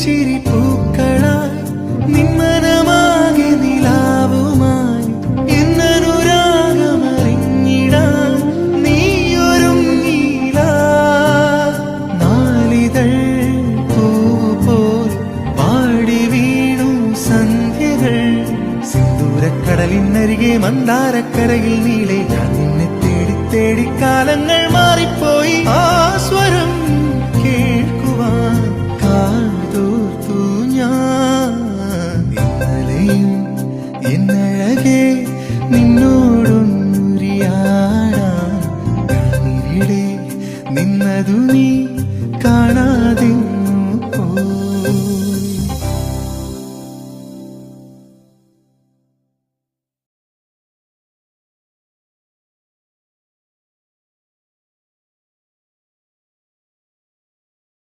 ചിരി പൂക്കളായി നിന്മനമാകെ നിലാവുമായി എന്നനുരാഗമറിഞ്ഞിടാൻ നീയൊരുങ്ങിയില്ല. നാളിതൾ പൂപോൽ പാടി വീണു സന്ധ്യകൾ സിന്ദൂരക്കടലിനരികെ മന്ദാരക്കരയിൽ നീളെ ഞാൻ നിന്നെ തേടി തേടി കാലങ്ങൾ മാറിപ്പോയി. ആ സ്വരം കേൾക്കുവാൻ കാതോർത്തു ഞാൻ. ഇന്നലെയും എന്നഴകെ നിന്നോടൊന്നുരിയാടാൻ ഞാനിവിടെ നിന്നതു നീ കാണാതെ പോ.